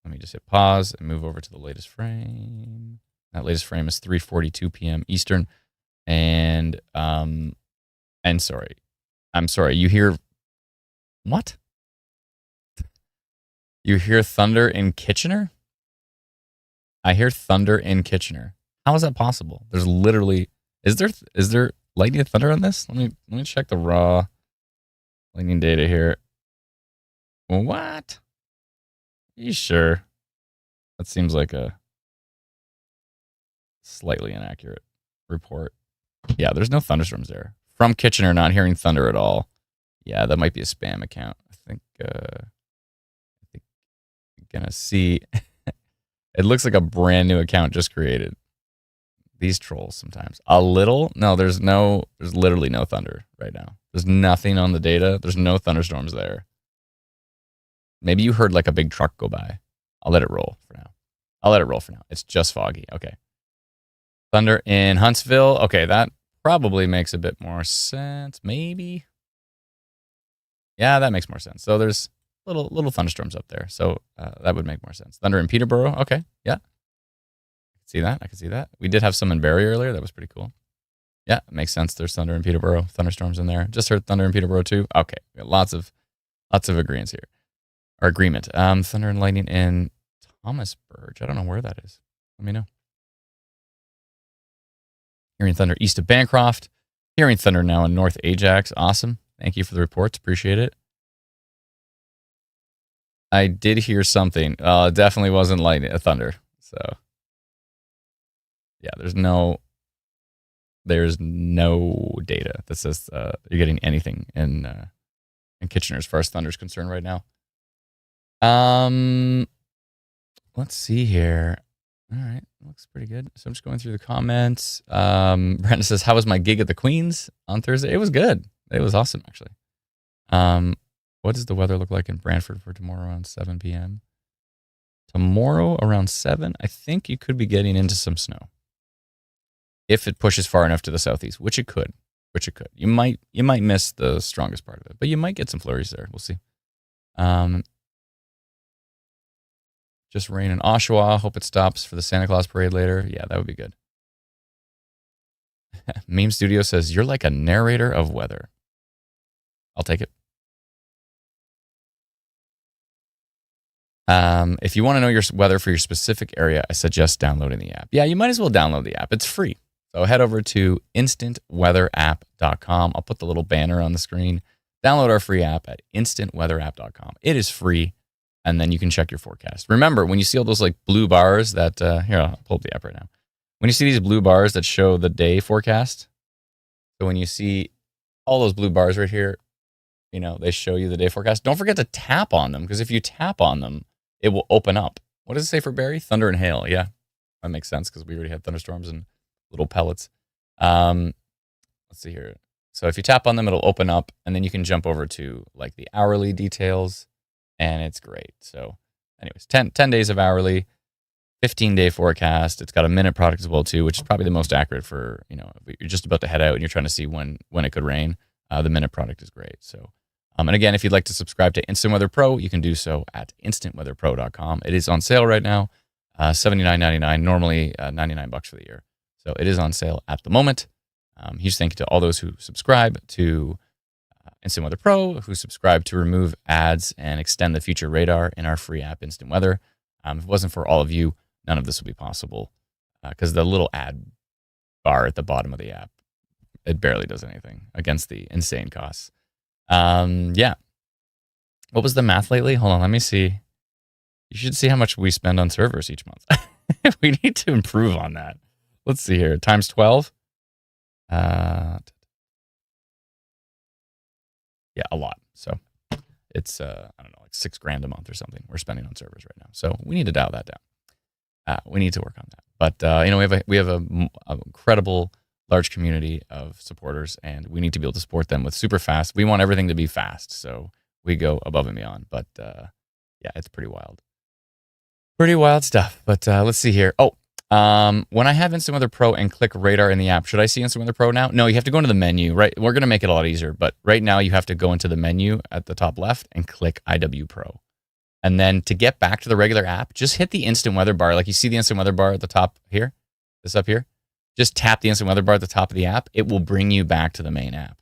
Let me just hit pause and move over to the latest frame. That latest frame is 3:42 p.m. Eastern. And sorry. I'm sorry. You hear what? You hear thunder in Kitchener? I hear thunder in Kitchener. How is that possible? There's literally is there lightning and thunder on this? Let me check the raw lightning data here. What? Are you sure? That seems like a slightly inaccurate report. Yeah, there's no thunderstorms there. From Kitchener, not hearing thunder at all. Yeah, that might be a spam account. I think you're gonna see. It looks like a brand new account just created. These trolls sometimes. A little? No, there's literally no thunder right now. There's nothing on the data. There's no thunderstorms there. Maybe you heard like a big truck go by. I'll let it roll for now. It's just foggy. Okay. Thunder in Huntsville. Okay, that probably makes a bit more sense. Maybe. Yeah, that makes more sense. So there's little thunderstorms up there. So that would make more sense. Thunder in Peterborough. Okay, yeah. I can see that. We did have some in Barrie earlier. That was pretty cool. Yeah, it makes sense. There's thunder in Peterborough. Thunderstorms in there. Just heard thunder in Peterborough too. Okay, we got lots of agreements here. Our agreement. Thunder and lightning in Thomasburg. I don't know where that is. Let me know. Hearing thunder east of Bancroft. Hearing thunder now in North Ajax. Awesome. Thank you for the reports. Appreciate it. I did hear something. It definitely wasn't lightning, thunder. So yeah, there's no data that says you're getting anything in Kitchener as far as thunder is concerned right now. Let's see here. All right, looks pretty good. So I'm just going through the comments. Brandon says, "How was my gig at the Queens on Thursday?" It was good. It was awesome, actually. What does the weather look like in Brantford for tomorrow around 7 p.m.? Tomorrow around 7, I think you could be getting into some snow. If it pushes far enough to the southeast, which it could. You might miss the strongest part of it, but you might get some flurries there. We'll see. Just rain in Oshawa. Hope it stops for the Santa Claus parade later. Yeah, that would be good. Meme Studio says, "You're like a narrator of weather." I'll take it. If you want to know your weather for your specific area, I suggest downloading the app. Yeah, you might as well download the app. It's free. So head over to instantweatherapp.com. I'll put the little banner on the screen. Download our free app at instantweatherapp.com. It is free, and then you can check your forecast. Remember, when you see all those like blue bars that, here, I'll pull up the app right now. When you see these blue bars that show the day forecast, so when you see all those blue bars right here, they show you the day forecast. Don't forget to tap on them, because if you tap on them, it will open up. What does it say for Barrie? Thunder and hail. Yeah, that makes sense because we already had thunderstorms and little pellets. Let's see here. So if you tap on them, it'll open up, and then you can jump over to like the hourly details, and it's great. So anyways, 10 days of hourly, 15-day forecast. It's got a minute product as well too, which is probably the most accurate for, if you're just about to head out and you're trying to see when it could rain. The minute product is great. So and again, if you'd like to subscribe to Instant Weather Pro, you can do so at instantweatherpro.com. It is on sale right now, $79.99, normally $99 for the year. So it is on sale at the moment. Huge thank you to all those who subscribe to Instant Weather Pro, who subscribe to remove ads and extend the future radar in our free app, Instant Weather. If it wasn't for all of you, none of this would be possible because the little ad bar at the bottom of the app it barely does anything against the insane costs. Yeah. What was the math lately? Hold on, let me see. You should see how much we spend on servers each month. We need to improve on that. Let's see here. Times 12. Yeah, a lot. So it's, I don't know, like $6,000 a month or something we're spending on servers right now. So we need to dial that down. We need to work on that. But, you know, we have an incredible large community of supporters, and we need to be able to support them with super fast. We want everything to be fast, so we go above and beyond. But, yeah, it's pretty wild. Pretty wild stuff. But let's see here. Oh, when I have Instant Weather Pro and click radar in the app, should I see Instant Weather Pro now? No, you have to go into the menu, right? We're going to make it a lot easier, but right now you have to go into the menu at the top left and click IW Pro. And then to get back to the regular app, just hit the Instant Weather bar. Like you see the Instant Weather bar at the top here, this up here. Just tap the Instant Weather bar at the top of the app. It will bring you back to the main app.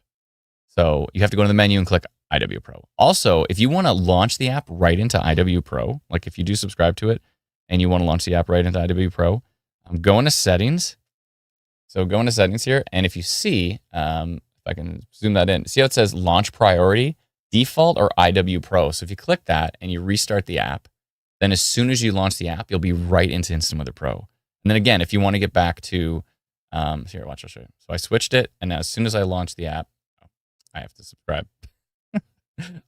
So you have to go to the menu and click IW Pro. Also, if you want to launch the app right into IW Pro, like if you do subscribe to it and you want to launch the app right into IW Pro, go into settings. So go into settings here. And if you see, if I can zoom that in, see how it says launch priority, default or IW Pro. So if you click that and you restart the app, then as soon as you launch the app, you'll be right into Instant Weather Pro. And then again, if you want to get back to, here, watch, I'll show you. So I switched it. And now as soon as I launch the app, I have to subscribe.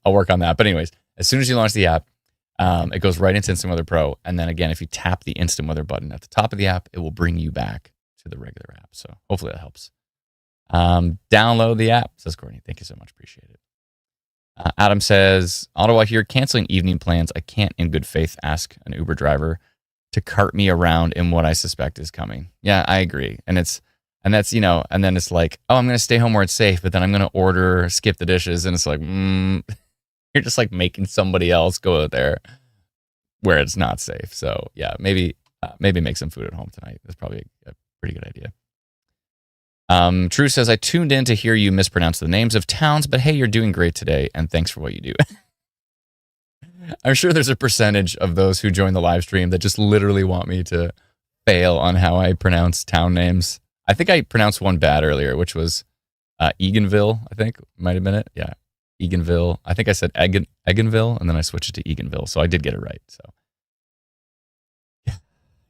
I'll work on that. But anyways, as soon as you launch the app, it goes right into Instant Weather Pro. And then again, if you tap the Instant Weather button at the top of the app, it will bring you back to the regular app. So hopefully that helps. Download the app, says Courtney. Thank you so much. Appreciate it. Adam says, Ottawa here, canceling evening plans. I can't in good faith ask an Uber driver to cart me around in what I suspect is coming. Yeah, I agree. And that's, you know, and then it's like, oh, I'm going to stay home where it's safe, but then I'm going to order, skip the dishes. And it's like, you're just like making somebody else go out there where it's not safe. So yeah, maybe make some food at home tonight. That's probably a pretty good idea. True says, I tuned in to hear you mispronounce the names of towns, but hey, you're doing great today, and thanks for what you do. I'm sure there's a percentage of those who join the live stream that just literally want me to fail on how I pronounce town names. I think I pronounced one bad earlier, which was Eganville, I think. Might have been it. Yeah, Eganville. I think I said Eganville, and then I switched it to Eganville, so I did get it right. So yeah,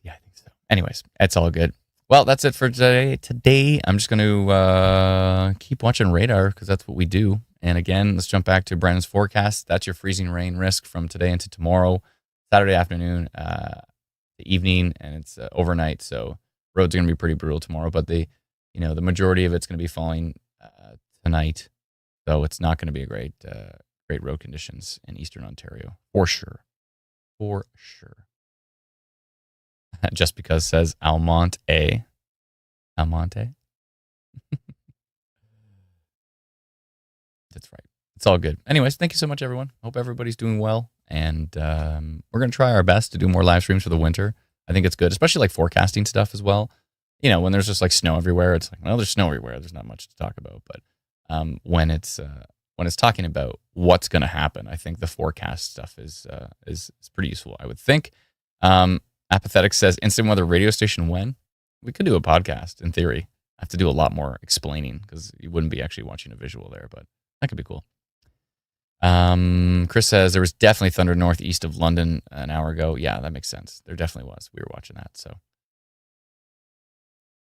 I think so. Anyways, it's all good. Well, that's it for today. Today, I'm just going to keep watching radar because that's what we do. And again, let's jump back to Brandon's forecast. That's your freezing rain risk from today into tomorrow, Saturday afternoon, the evening, and it's overnight. So roads are going to be pretty brutal tomorrow. But the majority of it's going to be falling tonight. So it's not going to be a great road conditions in Eastern Ontario for sure. For sure. Just because says Almonte. Almonte. That's right. It's all good. Anyways, thank you so much, everyone. Hope everybody's doing well. And we're going to try our best to do more live streams for the winter. I think it's good, especially like forecasting stuff as well. You know, when there's just like snow everywhere, it's like, well, there's snow everywhere. There's not much to talk about. But when it's talking about what's going to happen, I think the forecast stuff is pretty useful, I would think. Apathetic says, instant weather radio station when? We could do a podcast, in theory. I have to do a lot more explaining because you wouldn't be actually watching a visual there, but that could be cool. Chris says, there was definitely thunder northeast of London an hour ago. Yeah, that makes sense. There definitely was. We were watching that, so.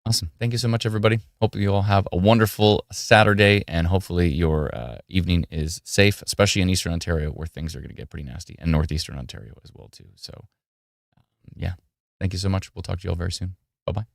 Awesome. Thank you so much, everybody. Hope you all have a wonderful Saturday, and hopefully your evening is safe, especially in Eastern Ontario where things are going to get pretty nasty, and Northeastern Ontario as well, too. So, yeah. Thank you so much. We'll talk to you all very soon. Bye-bye.